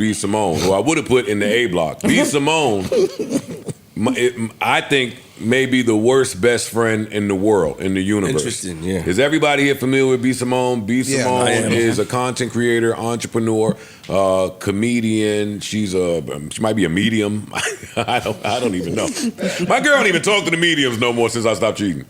B. Simone, who I would have put in the A block. B. Simone, I think, may be the worst best friend in the world, in the universe. Interesting, yeah. Is everybody here familiar with B. Simone? B. Simone is a content creator, entrepreneur, comedian. She might be a medium. I don't even know. My girl don't even talk to the mediums no more since I stopped cheating.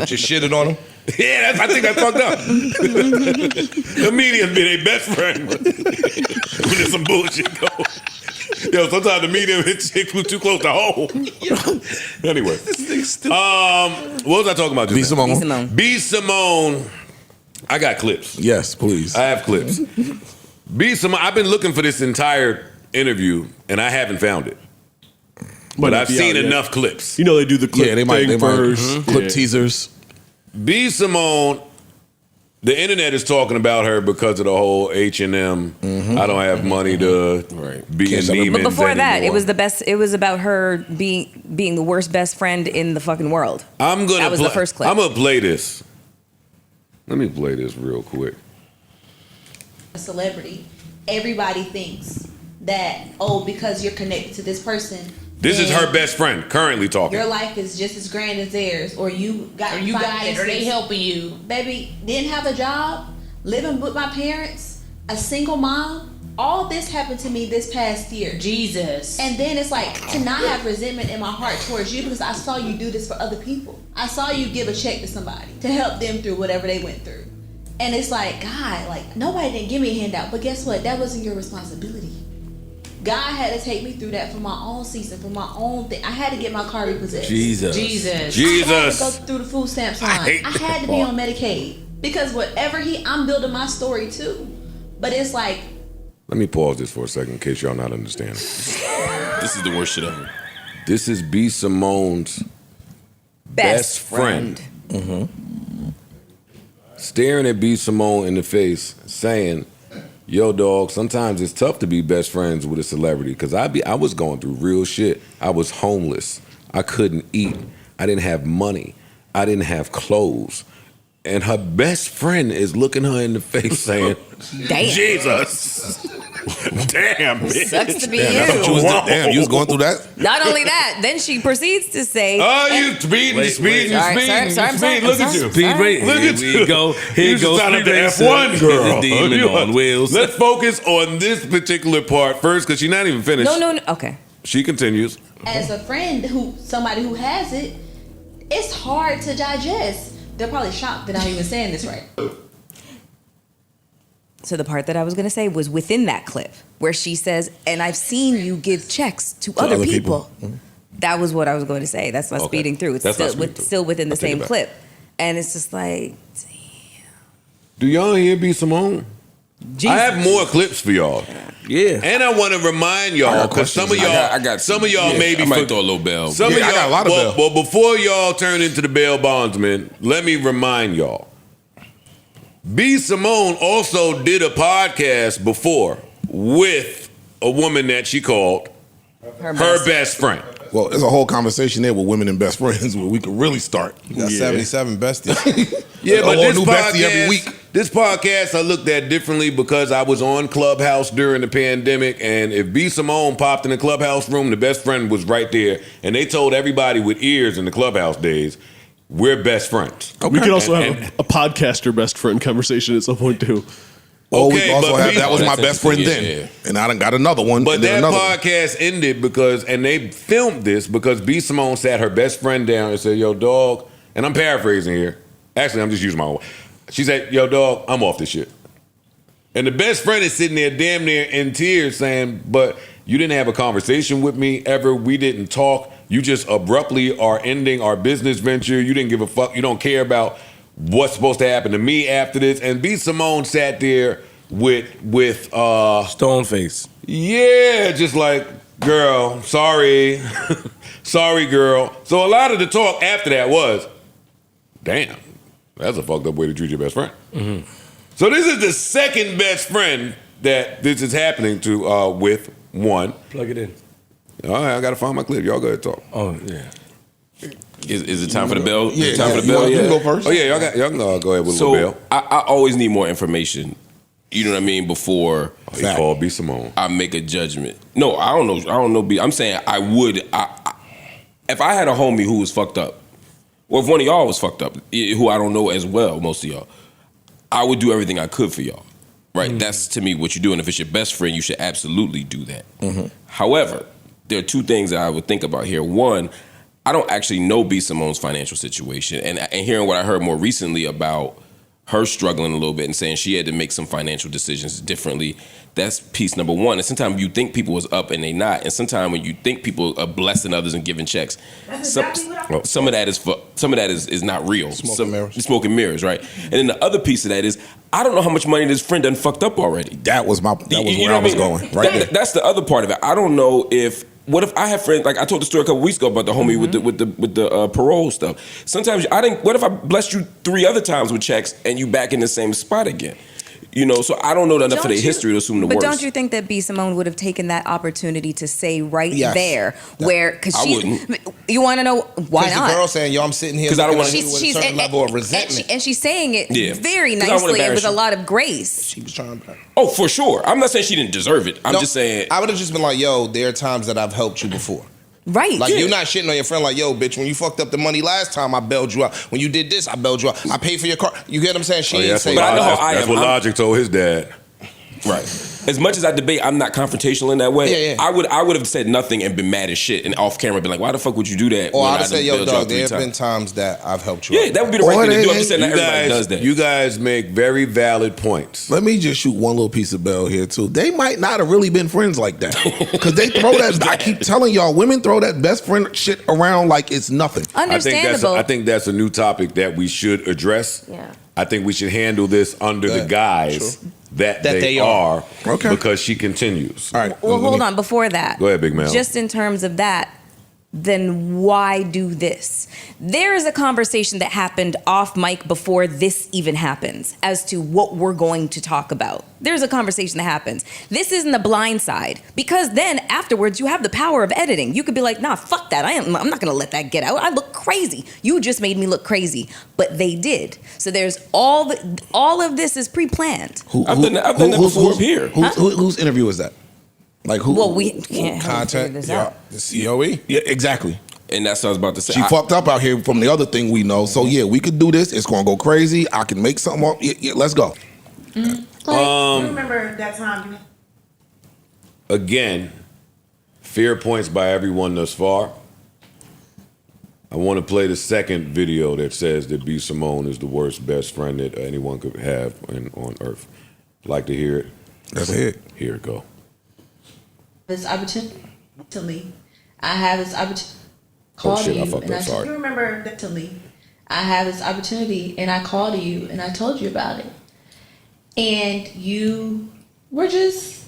Just shitted on him? Yeah, I think I fucked up. The mediums be their best friend when there's some bullshit going. Yo, sometimes the medium hits too close to home. Anyway, what was I talking about? B. Simone. B. Simone. I got clips. Yes, please. I have clips. B. Simone. I've been looking for this entire interview and I haven't found it. But I've seen enough clips. You know they do the clip thing first. Clip teasers. B. Simone, the internet is talking about her because of the whole H&M. I don't have money to be in Neiman's But before that, anymore. it was the best. It was about her being the worst best friend in the fucking world. That was the first clip. I'm gonna play this. Let me play this real quick. A celebrity, everybody thinks that because you're connected to this person. This is her best friend currently talking. Your life is just as grand as theirs, or you got it, or they helping you. Baby, didn't have a job, living with my parents, a single mom. All this happened to me this past year. Jesus. And then it's like to not have resentment in my heart towards you because I saw you do this for other people. I saw you give a check to somebody to help them through whatever they went through. And it's like, God, like nobody didn't give me a handout, but guess what? That wasn't your responsibility. God had to take me through that for my own season, for my own thing. I had to get my car repossessed. Jesus. I had to go through the food stamps line. I had to be on Medicaid. Because whatever I'm building my story too. But it's like... Let me pause this for a second in case y'all not understanding. This is the worst shit ever. This is B. Simone's best friend. Staring at B. Simone in the face, saying... Yo, dog, sometimes it's tough to be best friends with a celebrity because I was going through real shit. I was homeless. I couldn't eat. I didn't have money. I didn't have clothes. And her best friend is looking her in the face saying, Damn. Jesus. Damn, bitch. Sucks to be you. You was going through that? Not only that, then she proceeds to say, you speeding. Sorry. Look at you. Speed race. Look at Here we go. Here you goes sound like speed the racer. F1 girl. The demon on wheels. Let's focus on this particular part first because she's not even finished. No. Okay. She continues. As a friend, somebody who has it, it's hard to digest. They're probably shocked that I'm even saying this right. So the part that I was going to say was within that clip where she says, and I've seen you give checks to other people. That was what I was going to say. That's not speeding through. It's still within the same clip. And it's just like, damn. Do y'all hear B. Simone? Jesus. I have more clips for y'all. Yeah. And I want to remind y'all, because some of y'all, maybe... I might throw a little bell. Some of y'all, I got a lot of bell. Well, before y'all turn into the bail bondsman, let me remind y'all. B. Simone also did a podcast before with a woman that she called her best friend. Well, there's a whole conversation there with women and best friends where we could really start. You got 77 besties. Yeah, but new bestie every week. This podcast I looked at differently because I was on Clubhouse during the pandemic, and if B. Simone popped in the Clubhouse room, the best friend was right there, and they told everybody with ears in the Clubhouse days, we're best friends. Okay. We could also have a podcaster best friend conversation at some point too. Oh, we also have that was my best friend then, and I done got another one. But that podcast ended and they filmed this because B. Simone sat her best friend down and said, "Yo, dog," and I'm paraphrasing here. Actually, I'm just using my own. She said, "Yo, dog, I'm off this shit." And the best friend is sitting there damn near in tears saying, "But you didn't have a conversation with me ever. We didn't talk. You just abruptly are ending our business venture. You didn't give a fuck. You don't care about what's supposed to happen to me after this." And B. Simone sat there with stone face. Yeah, just like, girl, sorry. Sorry, girl. So a lot of the talk after that was, damn, that's a fucked up way to treat your best friend. Mm-hmm. So this is the second best friend that this is happening to with one. Plug it in. All right, I got to find my clip. Y'all go ahead and talk. Oh, yeah. Is it time for the bell? Yeah, time for the bell. You can go first. Oh, yeah, y'all can go ahead with a little bell. I always need more information You know what I mean? Before he called B Simone. I make a judgment. No, I don't know. I don't know. B. I'm saying I would. If I had a homie who was fucked up, or if one of y'all was fucked up, who I don't know as well, most of y'all, I would do everything I could for y'all. Right? Mm-hmm. That's to me what you do. And if it's your best friend, you should absolutely do that. Mm-hmm. However, there are two things that I would think about here. One, I don't actually know B Simone's financial situation, and hearing what I heard more recently about her struggling a little bit and saying she had to make some financial decisions differently. That's piece number one. And sometimes you think people was up and they not. And sometimes when you think people are blessing others and giving checks, some of that is not real. Smoke and mirrors, right? And then the other piece of that is I don't know how much money this friend done fucked up already. That was where I was going. Right there. That's the other part of it. I don't know if. What if I have friends, like I told the story a couple weeks ago about the homie with the parole stuff. Sometimes what if I blessed you 3 other times with checks and you back in the same spot again? You know, so I don't know enough of their history to assume the worst. But don't you think that B Simone would have taken that opportunity to say there, where, because you want to know why not? The girl saying, "Yo, I'm sitting here," because I don't want to. She's a certain level of resentment, and she's saying it very nicely and with a lot of grace. She was trying to. Oh, for sure. I'm not saying she didn't deserve it. I'm just saying I would have just been like, "Yo, there are times that I've helped you before." Right. Like, you're not shitting on your friend like, yo, bitch, when you fucked up the money last time, I bailed you out. When you did this, I bailed you out. I paid for your car. You get what I'm saying? She ain't saying that. That's what Logic told his dad. Right. As much as I debate, I'm not confrontational in that way. Yeah. I would have said nothing and been mad as shit and off camera been like, why the fuck would you do that? Or I'd have said, yo, dog, there have been times that I've helped you out. Yeah, that would be the right thing to do. I'm just saying not everybody does that. You guys make very valid points. Let me just shoot one little piece of bell here too. They might not have really been friends like that. Because they throw that, I keep telling y'all, women throw that best friend shit around like it's nothing. Understandable. I think that's a new topic that we should address. Yeah. I think we should handle this under the guise that they are. Okay. Because she continues. All right. Well, hold on. Before that. Go ahead, Big Mel. Just in terms of that, then why do this? There is a conversation that happened off mic before this even happens as to what we're going to talk about. There's a conversation that happens. This isn't the blind side, because then afterwards you have the power of editing. You could be like, nah, fuck that. I'm not going to let that get out. I look crazy. You just made me look crazy. But they did. So there's all of this is pre-planned. I've done that before here. Whose interview was that? Like who? Well, we can't content. this Yeah, out. the COE. Yeah, exactly. And that's what I was about to say. She fucked up out here from the other thing we know. So yeah, we could do this. It's gonna go crazy. I can make something up. Yeah, let's go. You remember that time? Again, fair points by everyone thus far. I want to play the second video that says that B Simone is the worst best friend that anyone could have on earth. Like to hear it? That's it. Here it go. This opportunity, I have this opportunity. Called I you fucked and up. I Sorry. you remember that to me. I have this opportunity, and I called you and I told you about it, and you were just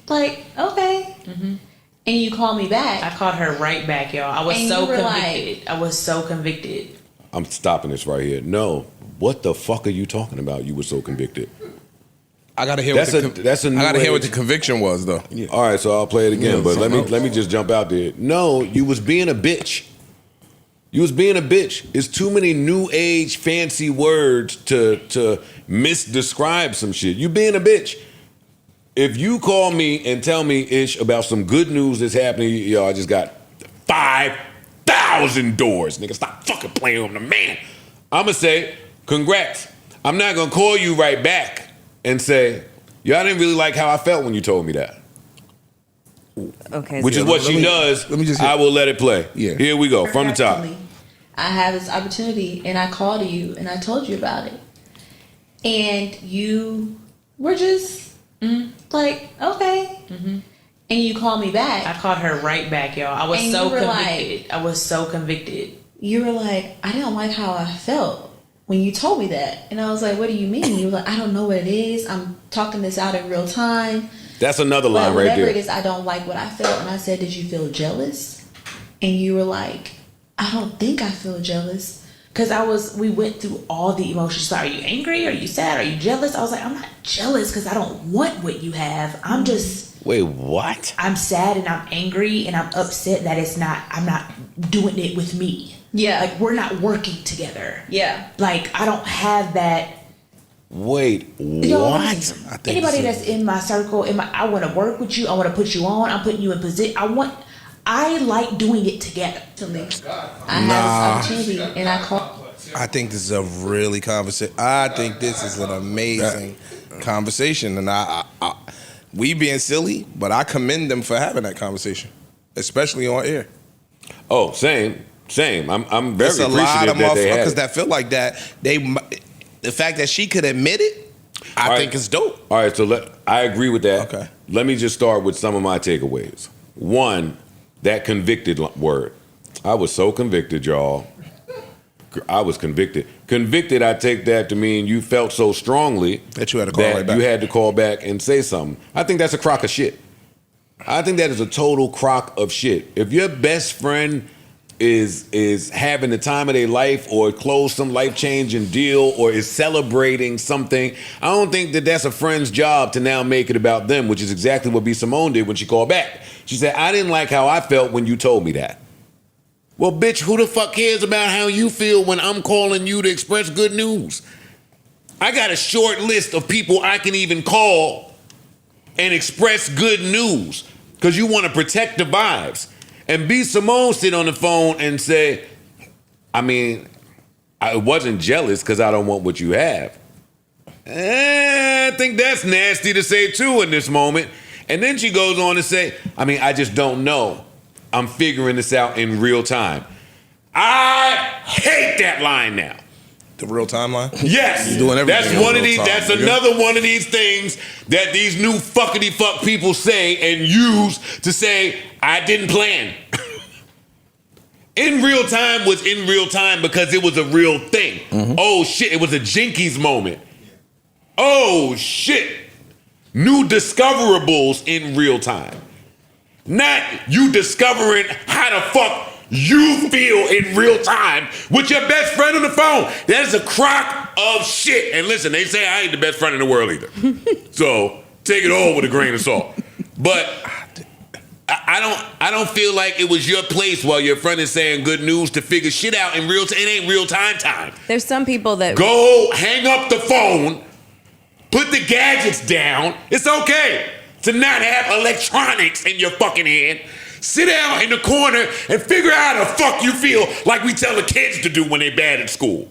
like, okay, and you called me back. I called her right back, y'all. I was And so you were convicted. I was so convicted. I'm stopping this right here. No, what the fuck are you talking about? You were so convicted. I gotta hear That's a new I gotta hear what age. the conviction was though. Yeah. All right, so I'll play it again. But let me just jump out there. No, you was being a bitch. You was being a bitch. It's too many new age fancy words to misdescribe some shit. You being a bitch. If you call me and tell me, Ish, about some good news that's happening, yo, I just got 5,000 doors. Nigga, stop fucking playing with the man. I'ma say, congrats. I'm not gonna call you right back and say, yo, I didn't really like how I felt when you told me that. Okay. Which is what she does. Let me just I will let it play. Yeah. Here we go, from the top. I have this opportunity, and I called you and I told you about it, and you were just like, okay, and you called me back. I called her right back, y'all. I was And so you were convicted. I was so convicted. You were like, I didn't like how I felt when you told me that. And I was like, what do you mean? You were like, I don't know what it is. I'm talking this out in real time. That's another But line right whatever there. it is, I don't like what I felt. And I said, did you feel jealous? And you were like, I don't think I feel jealous. Because we went through all the emotions. So are you angry? Are you sad? Are you jealous? I was like, I'm not jealous because I don't want what you have. I'm just... Wait, what? I'm sad and I'm angry and I'm upset that I'm not doing it with me. Yeah. Like, we're not working together. Yeah. Like, I don't have that Wait, Y'all, what? Anybody that's in my circle, I want to work with you. I want to put you on. I'm putting you in position. I like doing it together. To me, I had this opportunity, and I called. I think this is a really conversation. I think this is an amazing conversation, and I we being silly, but I commend them for having that conversation, especially on air. Oh, same. I'm very There's a appreciative lot of that they had motherfuckers it. that feel like that. The fact that she could admit it, I think is dope. All right, so I agree with that. Okay. Let me just start with some of my takeaways. One, that convicted word. I was so convicted, y'all. I was convicted. Convicted, I take that to mean you felt so strongly that you had to call right back. You had to call back and say something. I think that's a crock of shit. I think that is a total crock of shit. If your best friend is having the time of their life or closed some life-changing deal or is celebrating something, I don't think that that's a friend's job to now make it about them, which is exactly what B. Simone did when she called back. She said, I didn't like how I felt when you told me that. Well, bitch, who the fuck cares about how you feel when I'm calling you to express good news? I got a short list of people I can even call and express good news because you want to protect the vibes. And B. Simone sit on the phone and say, I wasn't jealous because I don't want what you have. I think that's nasty to say too in this moment. And then she goes on to say, I just don't know. I'm figuring this out in real time. I hate that line now. The real timeline? Yes. You're doing everything That's one of in real these. time, That's nigga. another one of these things that these new fuckity fuck people say and use to say I didn't plan. In real time was in real time because it was a real thing. Mm-hmm. Oh shit! It was a Jinkies moment. Oh shit! New discoverables in real time. Not you discovering how the fuck you feel in real time with your best friend on the phone. That is a crock of shit. And listen, they say I ain't the best friend in the world either. So take it all with a grain of salt. But I don't feel like it was your place while your friend is saying good news to figure shit out in real time. It ain't real time. There's some people that go hang up the phone, put the gadgets down. It's okay to not have electronics in your fucking hand. Sit down in the corner and figure out how the fuck you feel like we tell the kids to do when they bad at school.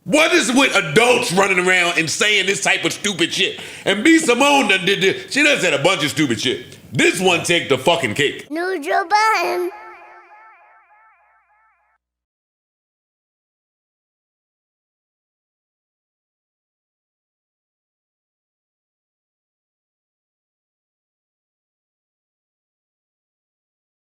What is with adults running around and saying this type of stupid shit? And B. Simone did this. She done said a bunch of stupid shit. This one take the fucking cake. Neutral Budden.